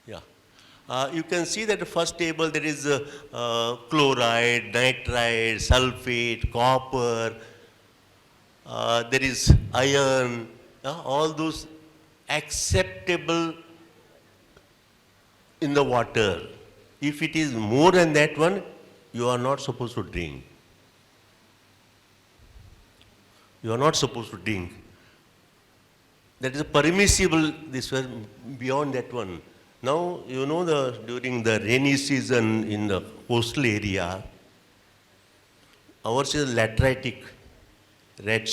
Yeah. You can see that the first table there is chloride, nitrite, sulfate, copper, there is iron, all those acceptable in the water. If it is more than that one, you are not supposed to drink. You are not supposed to drink. That is permissible, this was beyond that one. Now, you know, during the rainy season in the coastal area, ours is lateritic, red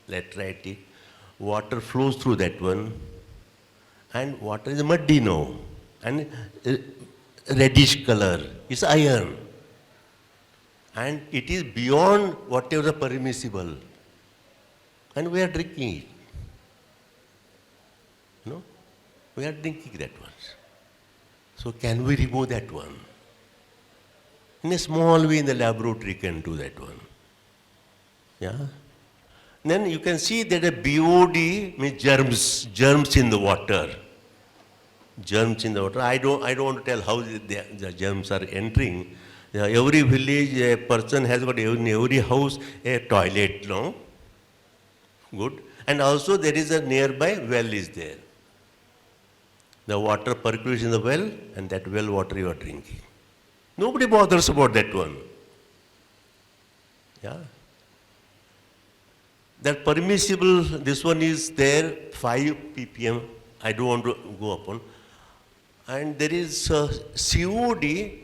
lateritic. Water flows through that one, and water is muddy now, and reddish color. It's iron, and it is beyond whatever permissible, and we are drinking it. No, we are drinking that one. So can we remove that one? In a small way in the laboratory can do that one. Yeah. Then you can see that a BOD means germs in the water. Germs in the water. I don't want to tell how the germs are entering. Every village, a person has got in every house a toilet, no? Good. And also there is a nearby well is there. The water percolates in the well, and that well water you are drinking. Nobody bothers about that one. Yeah. That permissible, this one is there, 5 ppm. I don't want to go upon. And there is COD,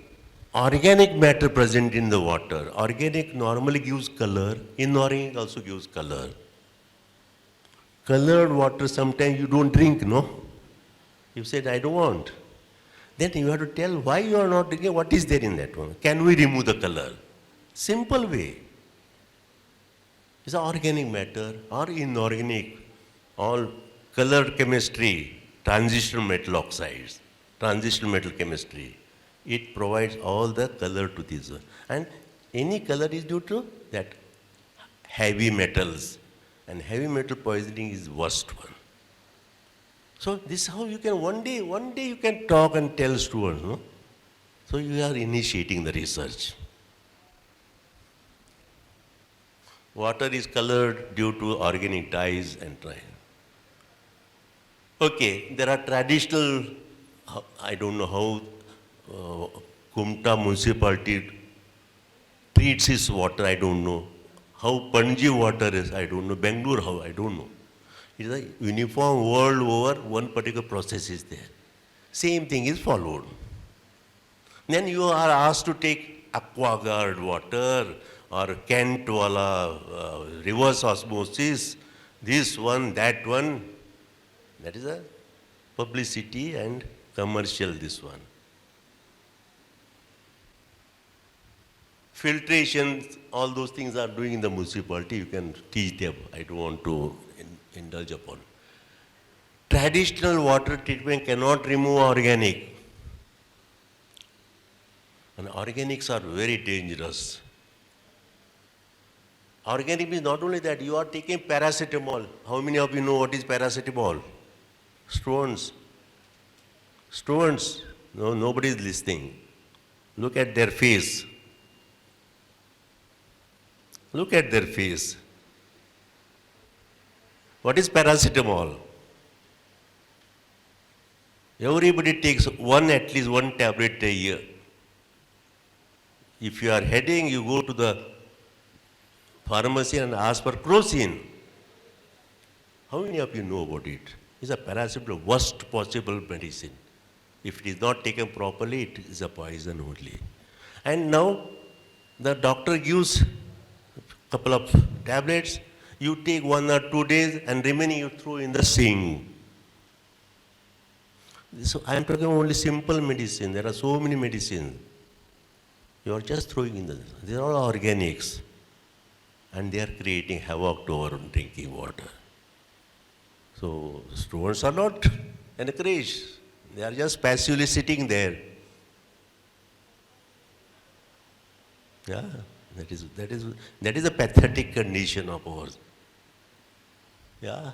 organic matter present in the water. Organic normally gives color, inorganic also gives color. Colored water sometimes you don't drink, no? You said, I don't want. Then you have to tell why you are not drinking, what is there in that one. Can we remove the color? Simple way. It's organic matter or inorganic, all colored chemistry, transitional metal oxides, transitional metal chemistry. It provides all the color to this one. And any color is due to that heavy metals. And heavy metal poisoning is worst one. So this is how you can, one day you can talk and tell students, no? So you are initiating the research. Water is colored due to organic dyes and dye. Okay, there are traditional, I don't know how Kumta municipality treats its water, I don't know. How Panji water is, I don't know. Bangalore, how, I don't know. It is a uniform world over, one particular process is there. Same thing is followed. Then you are asked to take AquaGuard water or Kent wala reverse osmosis, this one, that one. That is a publicity and commercial, this one. Filtration, all those things are doing in the municipality, you can teach them. I don't want to indulge upon. Traditional water treatment cannot remove organic. And organics are very dangerous. Organic means not only that, you are taking paracetamol. How many of you know what is paracetamol? Students. Students. No, nobody is listening. Look at their face. Look at their face. What is paracetamol? Everybody takes at least one tablet a year. If you are headache, you go to the pharmacy and ask for Crocin. How many of you know about it? It's a paracetamol, worst possible medicine. If it is not taken properly, it is a poison only. And now the doctor gives a couple of tablets. You take 1 or 2 days and remaining you throw in the sink. So I am talking only simple medicine. There are so many medicines. You are just throwing in these are all organics. And they are creating havoc to our drinking water. So students are not encouraged. They are just passively sitting there. Yeah, that is a pathetic condition of ours. Yeah.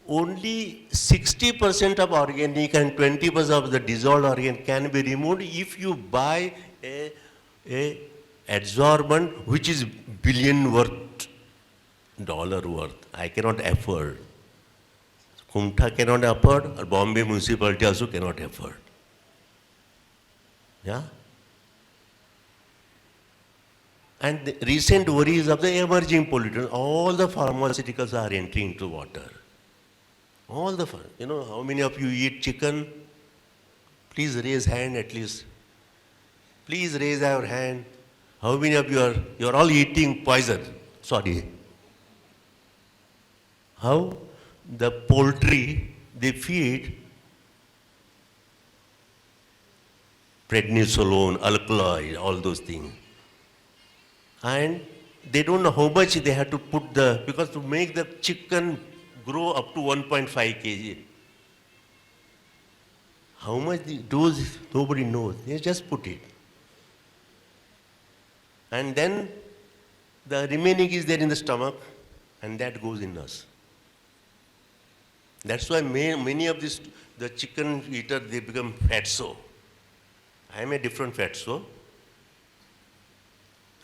only 60% of organic and 20% of the dissolved organic can be removed if you buy a adsorbent which is billion worth, dollar worth. I cannot afford. Kumta cannot afford, or Bombay municipality also cannot afford. Yeah? And the recent worries of the emerging pollutants, all the pharmaceuticals are entering into water. All the fun. You know, how many of you eat chicken? Please raise hand at least. Please raise your hand. How many of you are all eating poison? Sorry. How the poultry, they feed prednisolone, alkaloid, all those things. And they don't know how much they have to put because to make the chicken grow up to 1.5 kg. How much the dose, nobody knows. They just put it. And then the remaining is there in the stomach, and that goes in us. That's why many of the chicken eater, they become fatso. I am a different fatso.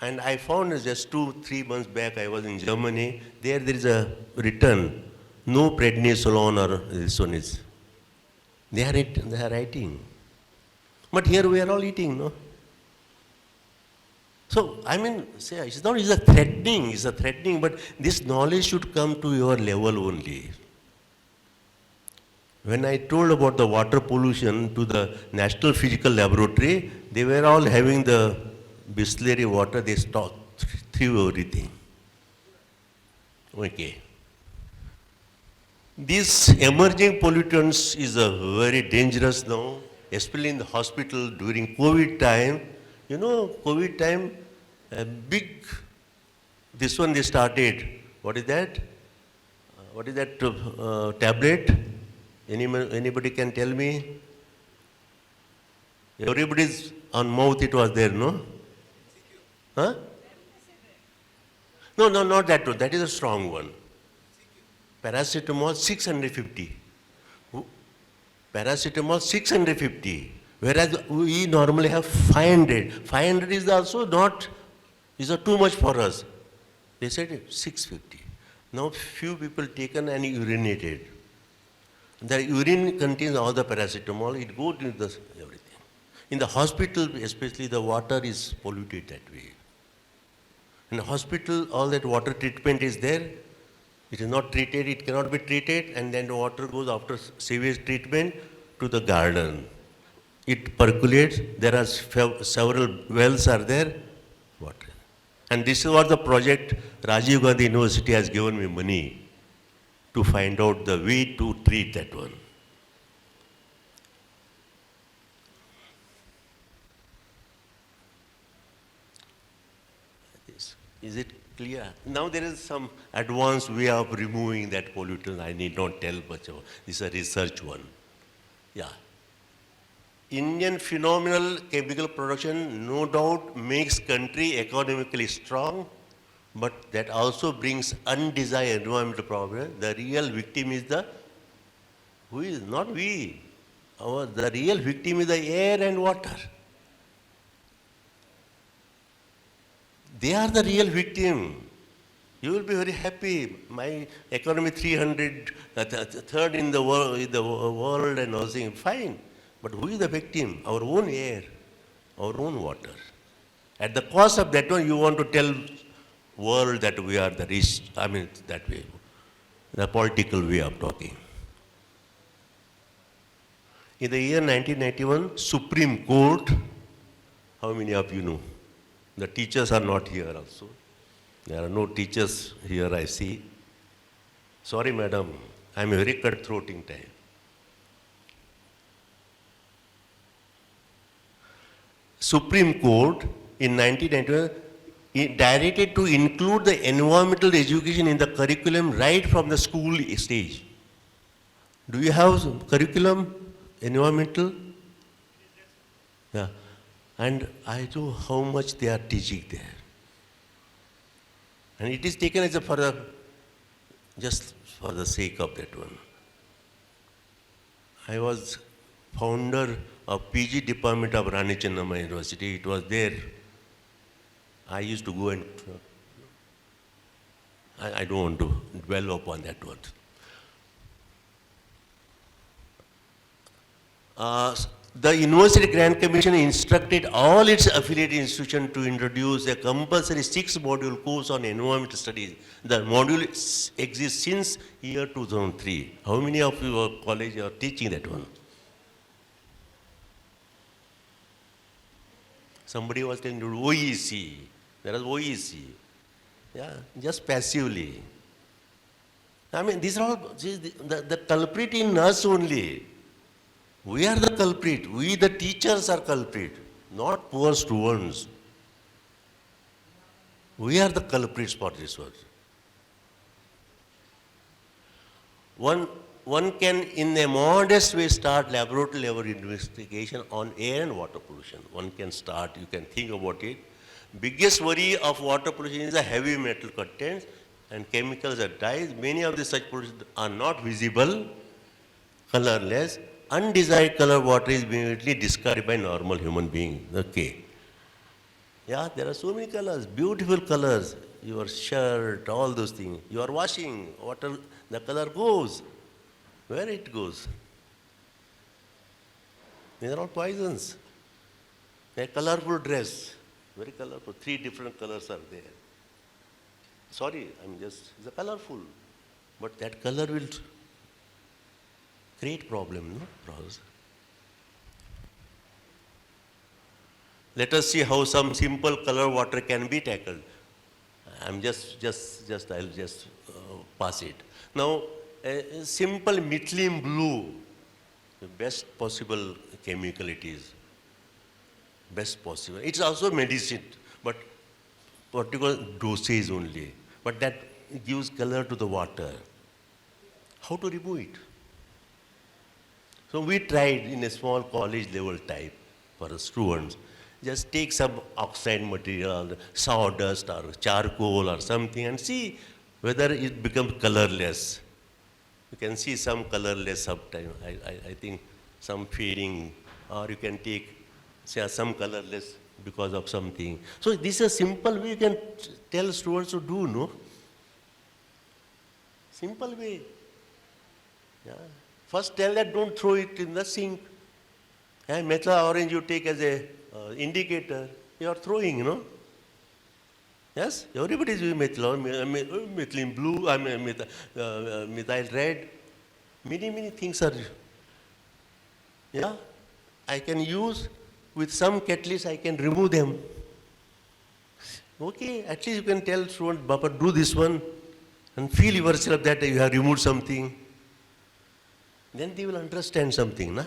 And I found just 2-3 months back, I was in Germany. There is a written, no prednisolone or this one is. They are writing. But here we are all eating, no? So, I mean, it's a threatening, but this knowledge should come to your level only. When I told about the water pollution to the National Physical Laboratory, they were all having the Bisleri water, they stopped, threw everything. Okay. These emerging pollutants is a very dangerous now, especially in the hospital during COVID time. You know, COVID time, a big, this one they started. What is that? What is that tablet? Anybody can tell me? Everybody's on mouth it was there, no? Huh? No, not that one. That is a strong one. Paracetamol 650. Paracetamol 650. Whereas we normally have 500. 500 is also not, is too much for us. They said 650. Now few people taken and urinated. The urine contains all the paracetamol, it goes into everything. In the hospital, especially, the water is polluted that way. In the hospital, all that water treatment is there. It is not treated, it cannot be treated, and then the water goes after sewage treatment to the garden. It percolates, there are several wells are there, water. And this is what the project Rajiv Gandhi University has given me money to find out the way to treat that one. Is it clear? Now there is some advanced way of removing that pollutant. I need not tell much about. This is a research one. Yeah. Indian phenomenal chemical production no doubt makes country economically strong, but that also brings undesired environmental problem. The real victim is who is not we. The real victim is the air and water. They are the real victim. You will be very happy. My economy 300, third in the world and all things. Fine. But who is the victim? Our own air, our own water. At the cost of that one, you want to tell world that we are the rich. I mean, that way. The political way of talking. In the year 1991, Supreme Court, how many of you know? The teachers are not here also. There are no teachers here, I see. Sorry, madam, I am very cutthroat in time. Supreme Court in 1991 directed to include the environmental education in the curriculum right from the school stage. Do you have curriculum, environmental? Yeah. And I know how much they are teaching there. And it is taken as just for the sake of that one. I was founder of PG department of Rani Chennamma University. It was there. I used to go and, I don't want to dwell upon that word. The University Grant Commission instructed all its affiliate institutions to introduce a compulsory 6-module course on environmental studies. The module exists since year 2003. How many of your college are teaching that one? Somebody was telling you OEC. There is OEC. Yeah, just passively. I mean, these are all the culprit in us only. We are the culprit. We, the teachers, are culprit, not poor students. We are the culprits for this work. One can, in a modest way, start laboratory level investigation on air and water pollution. One can start, you can think about it. Biggest worry of water pollution is the heavy metal contents and chemicals that dyes. Many of the such pollutions are not visible, colorless. Undesired color water is immediately discarded by normal human being. Okay. Yeah, there are so many colors, beautiful colors. Your shirt, all those things. You are washing, water, the color goes. Where it goes? These are all poisons. A colorful dress, very colorful. 3 different colors are there. Sorry, it's a colorful. But that color will create problem, no? Let us see how some simple color water can be tackled. I'll just pass it. Now, a simple methylene blue, the best possible chemical it is. Best possible. It's also medicine, but particular dosage only. But that gives color to the water. How to remove it? So we tried in a small college level type for the students. Just take some oxide material, sawdust or charcoal or something and see whether it becomes colorless. You can see some colorless sometimes. I think some fading, or you can take some colorless because of something. So this is a simple way you can tell students to do, no? Simple way. Yeah. First tell that don't throw it in the sink. And methyl orange you take as a indicator. You are throwing, you know. Yes, everybody is using methylene blue, methyl red. Many things are. Yeah, I can use with some catalyst. I can remove them. Okay, at least you can tell student, Baba, do this one, and feel yourself that you have removed something. Then they will understand something, na?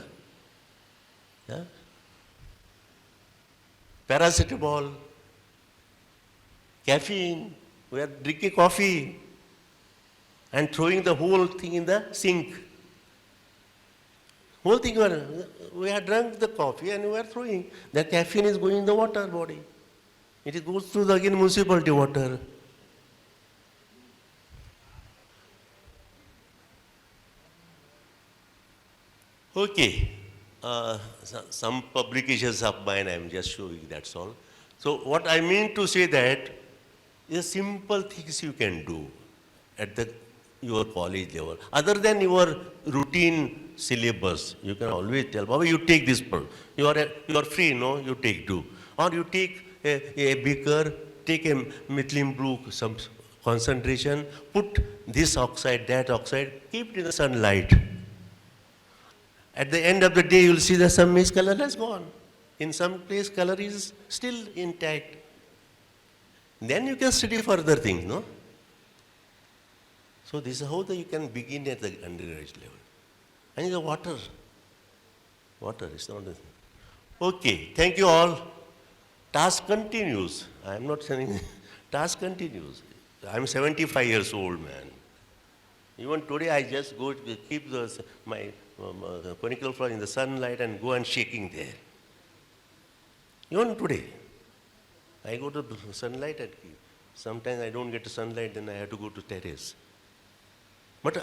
Yeah? Paracetamol, caffeine, we are drinking coffee and throwing the whole thing in the sink. Whole thing, we have drunk the coffee and we are throwing. The caffeine is going in the water body. It goes through the again municipality water. Okay. Some publications of mine I am just showing, that's all. So what I mean to say that is simple things you can do at your college level. Other than your routine syllabus, you can always tell, Baba, you take this part. You are free, no? You take two. Or you take a beaker, take a methylene blue, some concentration, put this oxide, that oxide, keep it in the sunlight. At the end of the day, you will see that some maize color has gone. In some place, color is still intact. Then you can study further things, no? So this is how you can begin at the undergraduate level. And the water is not the thing. Okay, thank you all. Task continues. I am not saying, task continues. I am 75 years old, man. Even today, I just go to keep my conical flower in the sunlight and go and shaking there. Even today, I go to sunlight and keep. Sometimes I don't get sunlight, then I have to go to terrace. But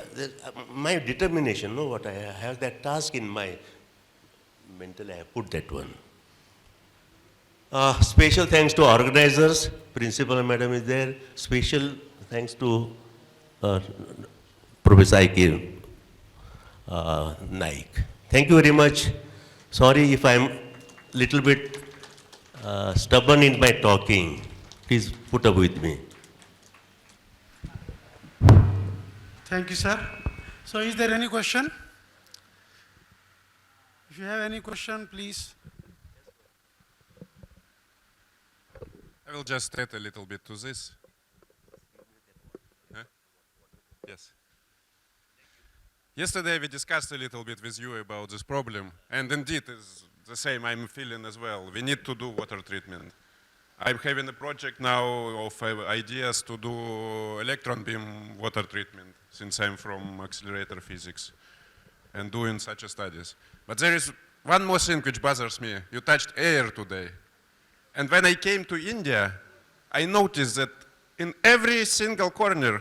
my determination, no, what I have that task in my mental, I have put that one. Special thanks to organizers, principal madam is there. Special thanks to uh, Professor I.K. Naik. Thank you very much. Sorry if I'm little bit stubborn in my talking. Please put up with me. Thank you, sir. So is there any question? If you have any question, please. I will just add a little bit to this. Huh? Yes. Yesterday we discussed a little bit with you about this problem, and indeed it's the same I'm feeling as well. We need to do water treatment. I'm having a project now of ideas to do electron beam water treatment, since I'm from accelerator physics and doing such studies. But there is one more thing which bothers me. You touched air today. And when I came to India, I noticed that in every single corner,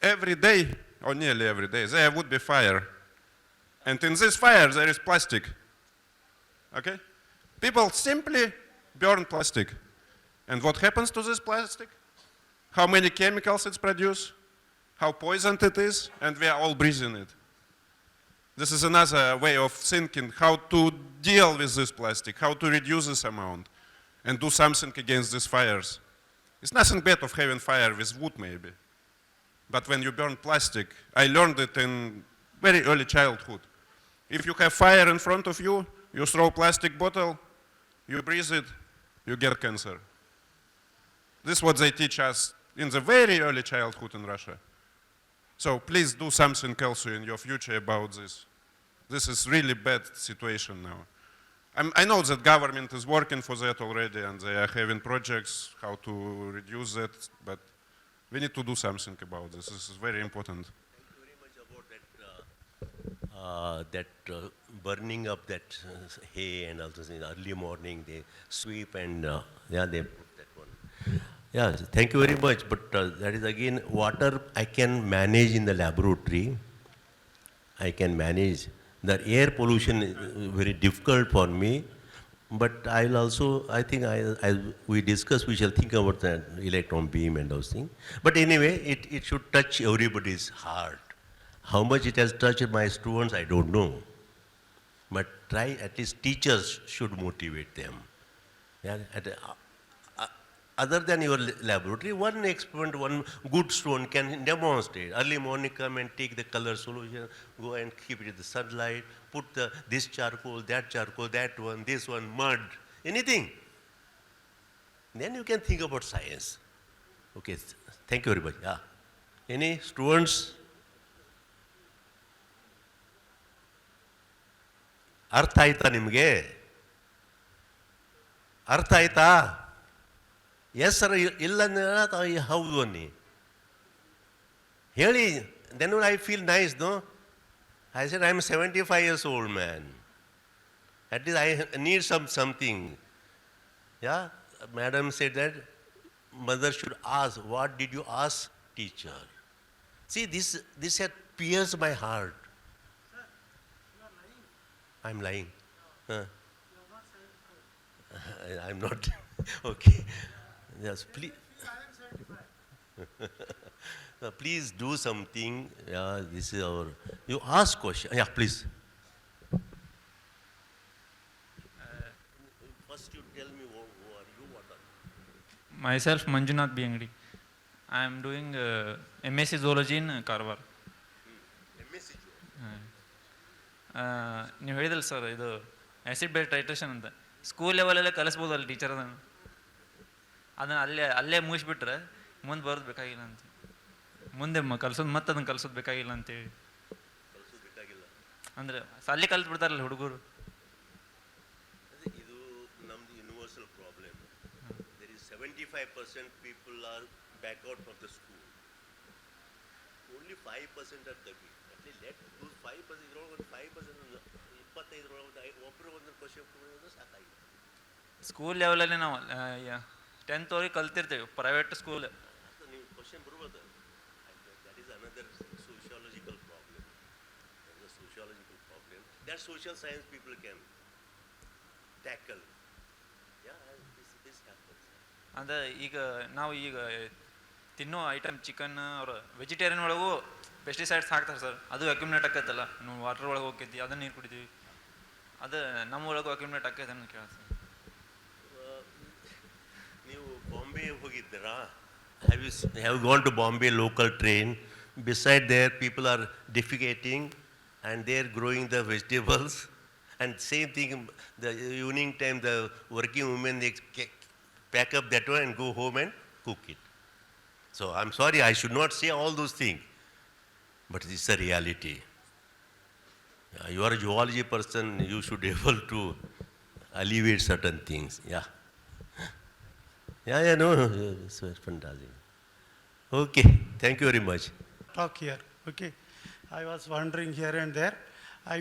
every day, or nearly every day, there would be fire. And in this fire, there is plastic. Okay? People simply burn plastic. And what happens to this plastic? How many chemicals it produces? How poisoned it is? And we are all breathing it. This is another way of thinking how to deal with this plastic, how to reduce this amount, and do something against these fires. It's nothing bad of having fire with wood, maybe. But when you burn plastic, I learned it in very early childhood. If you have fire in front of you, you throw a plastic bottle, you breathe it, you get cancer. This is what they teach us in the very early childhood in Russia. So please do something else in your future about this. This is really bad situation now. I know that government is working for that already and they are having projects how to reduce that, but we need to do something about this. This is very important. Thank you very much about that burning up that hay and also in early morning they sweep and yeah, they put that one. Yeah, thank you very much. But that is again water I can manage in the laboratory. I can manage. The air pollution is very difficult for me. But I'll also, I think we discuss, we shall think about the electron beam and those things. But anyway, it should touch everybody's heart. How much it has touched my students, I don't know. But try, at least teachers should motivate them. Yeah, other than your laboratory, one experiment, one good student can demonstrate. Early morning come and take the color solution, go and keep it in the sunlight, put this charcoal, that one, this one, mud, anything. Then you can think about science. Okay, thank you very much. Yeah. Any students? ಅರ್ಥ ಆಯ್ತಾ ನಿಮಗೆ ಅರ್ಥ ಆಯ್ತಾ yes sir ಇಲ್ಲ ಹೌದು ಅನ್ನಿ ಹೇಳಿ then I feel nice no I said I am 75 years old man. At least I need something. Yeah, madam said that mother should ask, what did you ask teacher? See, this had pierced my heart. I'm lying. I'm not. Okay. Yes, please. Please do something. Yeah, this is our. You ask question. Yeah, please. First, you tell me who are you? What are you? Myself, Manjunath Biangdi. I am doing MSc Zoology in Karwar. MSc ನೀವು ಹೇಳಿದಲ್ಲ sir ಇದು acid base titration ಅಂತ school ಲೆವೆಲಲ್ಲೇ ಕಲಿಸ್ಬೋದಲ್ಲ teacher ಅದನ್ನು ಅಲ್ಲೇ ಮುಗಿಸ್ಬಿಟ್ರೆ ಮುಂದೆ ಬರೋದು ಬೇಕಾಗಿಲ್ಲ ಅಂತ ಮುಂದೆ ಕಲ್ಸೋದು ಮತ್ತೆ ಅದನ್ನು ಕಲ್ಸೋದು ಬೇಕಾಗಿಲ್ಲ ಅಂತೇಳಿ ಅಂದರೆ ಅಲ್ಲಿ ಕಲ್ತು ಬಿಡ್ತಾರಲ್ಲ ಹುಡುಗರು. ಇದು ನಮ್ದು universal problem. There is 75% people are back out from the school. Only 5% are coming. Let those 5% ಇದ್ರೊಳಗೆ 5% 25 ಒಬ್ಬರು ಒಂದು ಕ್ವಶನ್ ಸಾಕಾಗಿದೆ. ಸ್ಕೂಲ್ ಲೆವೆಲಲ್ಲಿ ನಾವು 10th ವರೆಗೆ ಕಲ್ತಿರ್ತೇವೆ ಪ್ರೈವೇಟ್ ಸ್ಕೂಲ್. ನೀವು ಕ್ವಶನ್ ಬರ್ಬೋದು. That is another sociology. sociological problem that social science people can tackle. Yeah, this happens. ಅಂದ್ರೆ ಈಗ ನಾವು ಈಗ ತಿನ್ನೋ ಐಟಮ್ ಚಿಕನ್ ಅವ್ರ ವೆಜಿಟೇರಿಯನ್ ಒಳಗೂ ಪೆಸ್ಟಿಸೈಡ್ಸ್ ಹಾಕ್ತಾರೆ ಸರ್, ಅದು ಅಕ್ಯುಮಿನೇಟ್ ಆಕೈತಲ್ಲ, ನಾವು ವಾಟರ್ ಒಳಗೆ ಹೋಗ್ತೈತಿ, ಅದನ್ನ ನೀರು ಕುಡಿತೀವಿ, ಅದು ನಮ್ಮ ಒಳಗೂ ಅಕ್ಯುಮಿನೇಟ್ ಆಕೈತೆ ಅನ್ನೋ ಕೇಳ ಸರ್. ನೀವು ಬಾಂಬೆ ಹೋಗಿದ್ದೀರಾ? Have gone to Bombay local train? Beside there, people are defecating and they're growing the vegetables. And same thing, the evening time, the working women, they pack up that one and go home and cook it. So I'm sorry, I should not say all those things, but it's a reality. You are a zoology person, you should be able to alleviate certain things. Yeah. Yeah, no, it's fantastic. Okay, thank you very much. Talk here, okay? I was wondering here and there.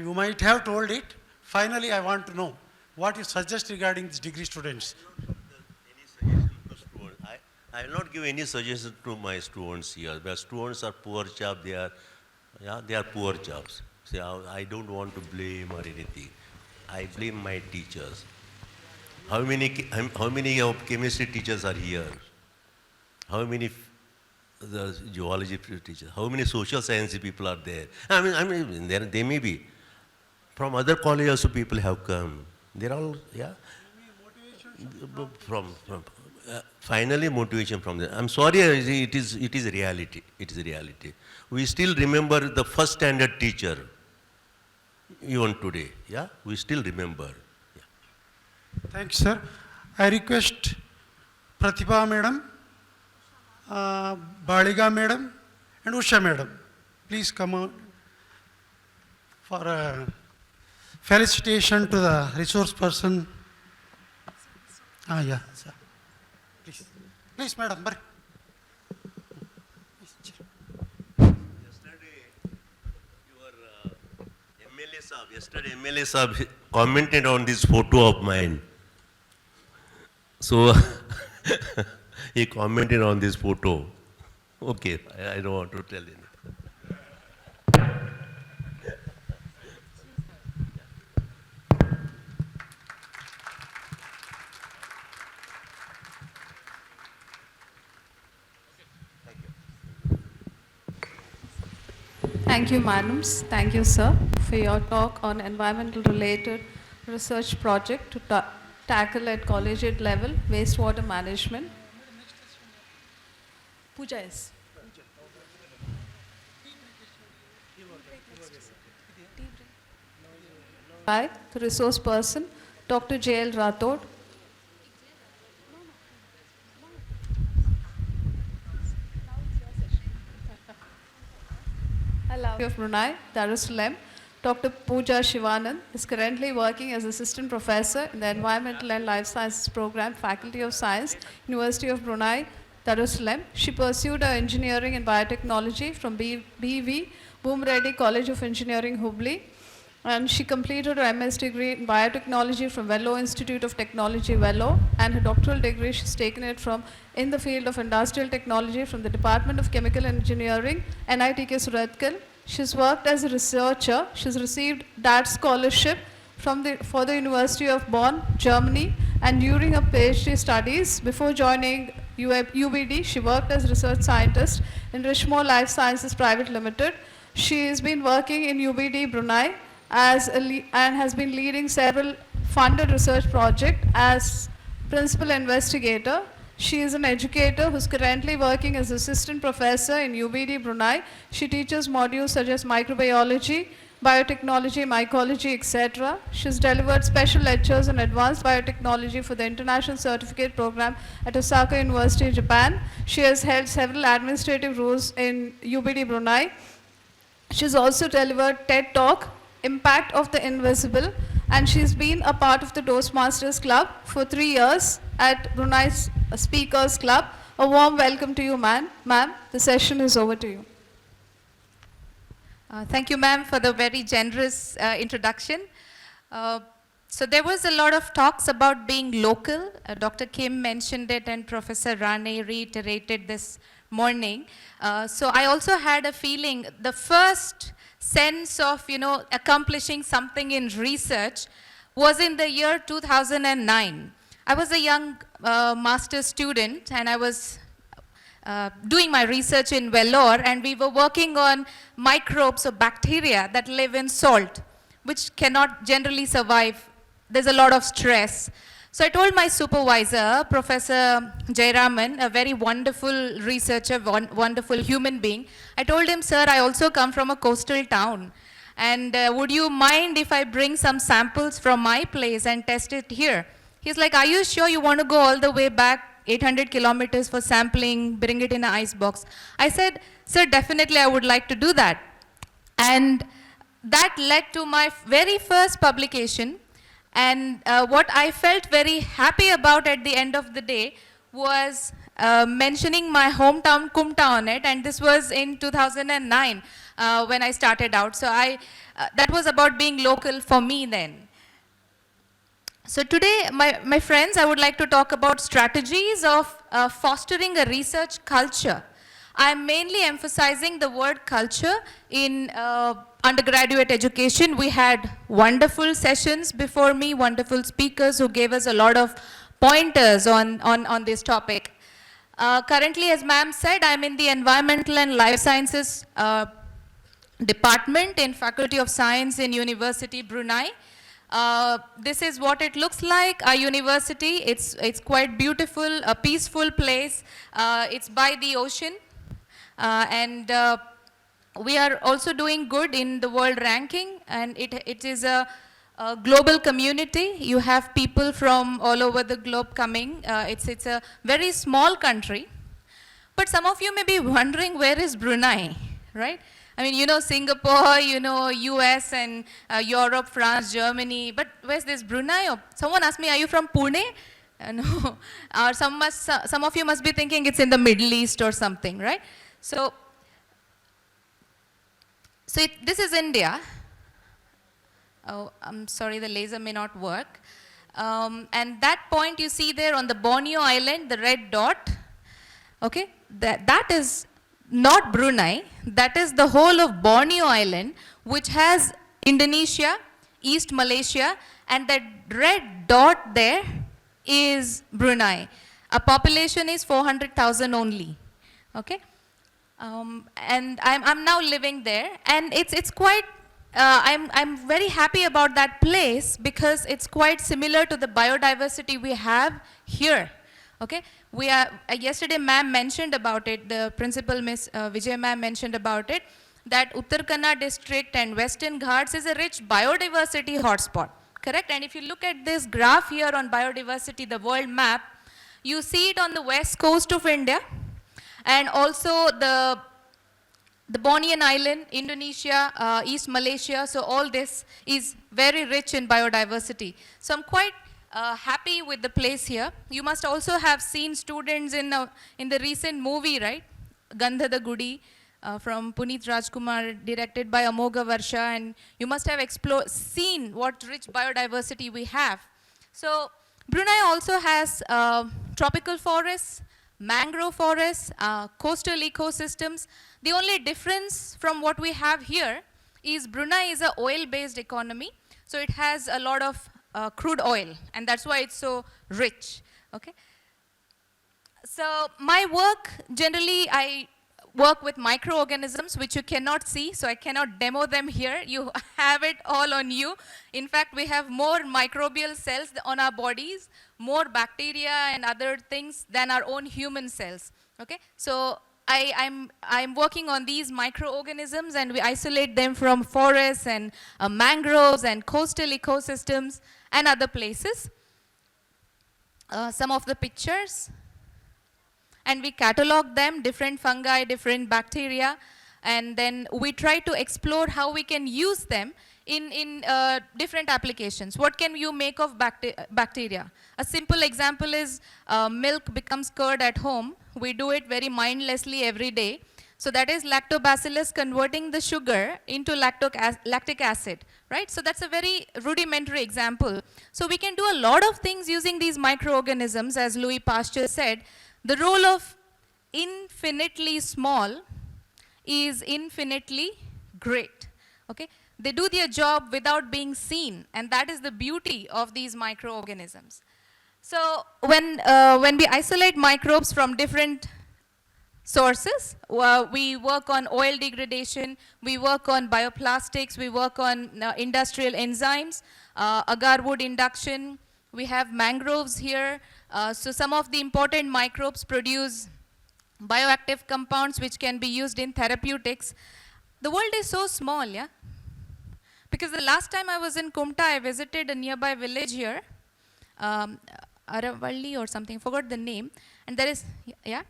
You might have told it. Finally, I want to know what you suggest regarding these degree students. Any suggestion to students? I will not give any suggestion to my students here. The students are poor job. They are poor jobs. See, I don't want to blame or anything. I blame my teachers. How many of chemistry teachers are here? How many the geology teachers? How many social science people are there? I mean, they may be. From other colleges also people have come. They're all, yeah. Finally motivation from them. I'm sorry, it is reality. It is reality. We still remember the first standard teacher, even today. Yeah, we still remember. Thanks, sir. I request Pratibha madam, Baliga madam, and Usha madam. Please come on for a felicitation to the resource person. Yeah, sir. Please. Please, madam. Bari. Yesterday, your MLA Saab commented on this photo of mine. So, he commented on this photo. Okay, I don't want to tell anything. Thank you, madams. Thank you, sir, for your talk on environmental related research project to tackle at collegiate level wastewater management. Pooja is. By the resource person, Dr. J.L. Rathod. Of Brunei, Darussalam. Dr. Pooja Shivanand is currently working as assistant professor in the Environmental and Life Sciences Program, Faculty of Science, University of Brunei, Darussalam. She pursued her engineering and biotechnology from BV, Boom Reddy College of Engineering, Hubli. And she completed her MS degree in biotechnology from Vellore Institute of Technology, Vellore. And her doctoral degree, she's taken it from in the field of industrial technology from the Department of Chemical Engineering, NITK Surathkal. She's worked as a researcher. She's received DAT scholarship for the University of Bonn, Germany. And during her PhD studies, before joining UBD, she worked as a research scientist in Richmore Life Sciences Private Limited. She has been working in UBD Brunei and has been leading several funded research projects as principal investigator. She is an educator who's currently working as assistant professor in UBD Brunei. She teaches modules such as microbiology, biotechnology, mycology, etc. She's delivered special lectures on advanced biotechnology for the International Certificate Program at Osaka University, Japan. She has held several administrative roles in UBD Brunei. She's also delivered TED Talk, Impact of the Invisible, and she's been a part of the Toastmasters Club for 3 years at Brunei's Speakers Club. A warm welcome to you, ma'am. The session is over to you. Thank you, ma'am, for the very generous introduction. So there was a lot of talks about being local. Dr. Kim mentioned it and Professor Rane reiterated this morning. So I also had a feeling the first sense of, accomplishing something in research was in the year 2009. I was a young master's student, and I was doing my research in Vellore, and we were working on microbes or bacteria that live in salt, which cannot generally survive. There's a lot of stress. So I told my supervisor, Professor Jayaraman, a very wonderful researcher, wonderful human being. I told him, sir, I also come from a coastal town. And would you mind if I bring some samples from my place and test it here? He's like, are you sure you want to go all the way back 800 kilometers for sampling, bring it in an ice box? I said, sir, definitely I would like to do that. And that led to my very first publication. And what I felt very happy about at the end of the day was mentioning my hometown, Kumta, on it. And this was in 2009 when I started out. So that was about being local for me then. So today, my friends, I would like to talk about strategies of fostering a research culture. I'm mainly emphasizing the word culture in undergraduate education. We had wonderful sessions before me, wonderful speakers who gave us a lot of pointers on this topic. Currently, as ma'am said, I'm in the Environmental and Life Sciences department in Faculty of Science in University Brunei. This is what it looks like, our university. It's quite beautiful, a peaceful place. It's by the ocean. And we are also doing good in the world ranking, and it is a global community. You have people from all over the globe coming. It's a very small country. But some of you may be wondering, where is Brunei, right? I mean, you know Singapore, you know US and Europe, France, Germany, but where's this Brunei? Or someone asked me, are you from Pune? No. Or some of you must be thinking it's in the Middle East or something, right? So this is India. Oh, I'm sorry, the laser may not work. And that point you see there on the Borneo Island, the red dot, okay, that is not Brunei, that is the whole of Borneo Island, which has Indonesia, East Malaysia, and that red dot there is Brunei. Our population is 400,000 only, okay? And I'm now living there, and it's quite, I'm very happy about that place because it's quite similar to the biodiversity we have here, okay? We are, yesterday ma'am mentioned about it, the principal Miss Vijay ma'am mentioned about it, that Uttar Kannada district and Western Ghats is a rich biodiversity hotspot, correct? And if you look at this graph here on biodiversity, the world map, you see it on the west coast of India, and also the Bornean Island, Indonesia, East Malaysia, so all this is very rich in biodiversity. So I'm quite happy with the place here. You must also have seen students in the recent movie, right? Gandha the Gudi from Puneet Rajkumar, directed by Amogha Varsha, and you must have seen what rich biodiversity we have. So Brunei also has tropical forests, mangrove forests, coastal ecosystems. The only difference from what we have here is Brunei is an oil-based economy, so it has a lot of crude oil, and that's why it's so rich, okay? So my work, generally I work with microorganisms, which you cannot see, so I cannot demo them here. You have it all on you. In fact, we have more microbial cells on our bodies, more bacteria and other things than our own human cells, okay? So I'm working on these microorganisms, and we isolate them from forests and mangroves and coastal ecosystems and other places. Some of the pictures. And we catalog them, different fungi, different bacteria, and then we try to explore how we can use them in different applications. What can you make of bacteria? A simple example is milk becomes curd at home. We do it very mindlessly every day. So that is lactobacillus converting the sugar into lactic acid, right? So that's a very rudimentary example. So we can do a lot of things using these microorganisms, as Louis Pasteur said. The role of infinitely small is infinitely great, Okay? They do their job without being seen, and that is the beauty of these microorganisms. So when we isolate microbes from different sources, we work on oil degradation, we work on bioplastics, we work on industrial enzymes, agar wood induction, we have mangroves here. So some of the important microbes produce bioactive compounds which can be used in therapeutics. The world is so small, yeah? Because the last time I was in Kumta, I visited a nearby village here, Aravalli or something, forgot the name. And there is, yeah,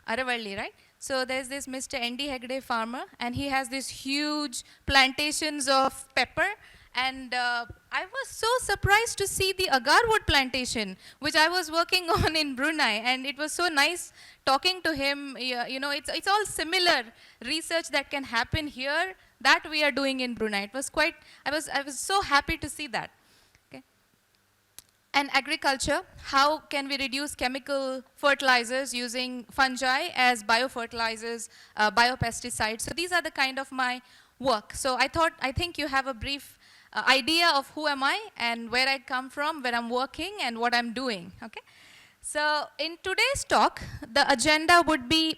Aravalli, right? So there's this Mr. N.D. Hegde farmer, and he has these huge plantations of pepper. And I was so surprised to see the agarwood plantation, which I was working on in Brunei. And it was so nice talking to him. You know, it's all similar research that can happen here that we are doing in Brunei. It was quite, I was so happy to see that. Okay. And agriculture, how can we reduce chemical fertilizers using fungi as biofertilizers, biopesticides? So these are the kind of my work. So I think you have a brief idea of who am I and where I come from, where I'm working and what I'm doing, okay? So in today's talk, the agenda would be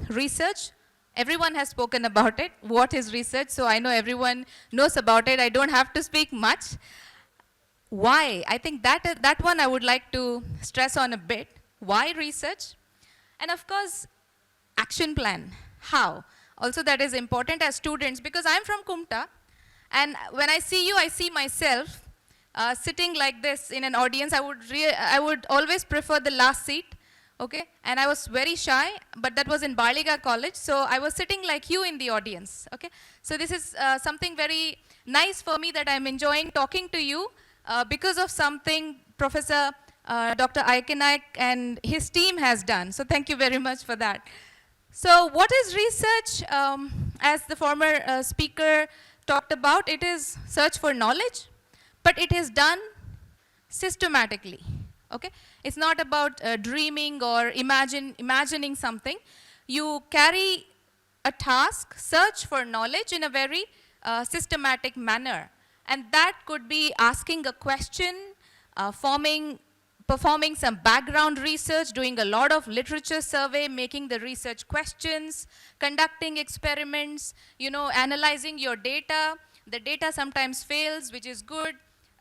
research. Everyone has spoken about it. What is research? So I know everyone knows about it. I don't have to speak much. Why? I think that one I would like to stress on a bit. Why research? And of course, action plan. How? Also that is important as students, because I'm from Kumta, and when I see you, I see myself sitting like this in an audience. I would always prefer the last seat, okay? And I was very shy, but that was in Barliga College, so I was sitting like you in the audience, okay? So this is something very nice for me, that I'm enjoying talking to you because of something Professor Dr. Aikenaik and his team has done. So thank you very much for that. So what is research? As the former speaker talked about, it is search for knowledge, but it is done systematically, okay? It's not about dreaming or imagining something. You carry a task, search for knowledge in a very systematic manner. And that could be asking a question, performing some background research, doing a lot of literature survey, making the research questions, conducting experiments, you know, analyzing your data. The data sometimes fails, which is good.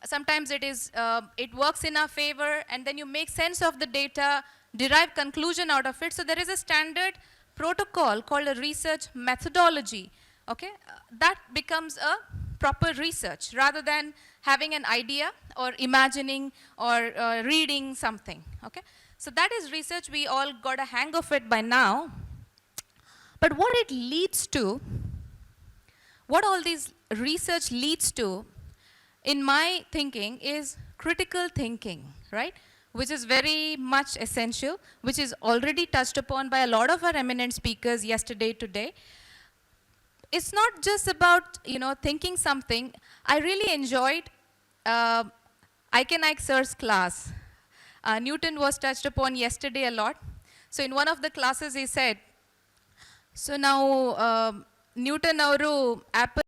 Sometimes it works in our favor, and then you make sense of the data, derive conclusion out of it. So there is a standard protocol called a research methodology, okay? That becomes a proper research rather than having an idea or imagining or reading something, okay? So that is research. We all got a hang of it by now. But what it leads to, what all this research leads to, in my thinking, is critical thinking, right? Which is very much essential, which is already touched upon by a lot of our eminent speakers yesterday, today. It's not just about, you know, thinking something. I really enjoyed Aikenaik sir's class. Newton was touched upon yesterday a lot. So in one of the classes he said, so now Newton avaru apple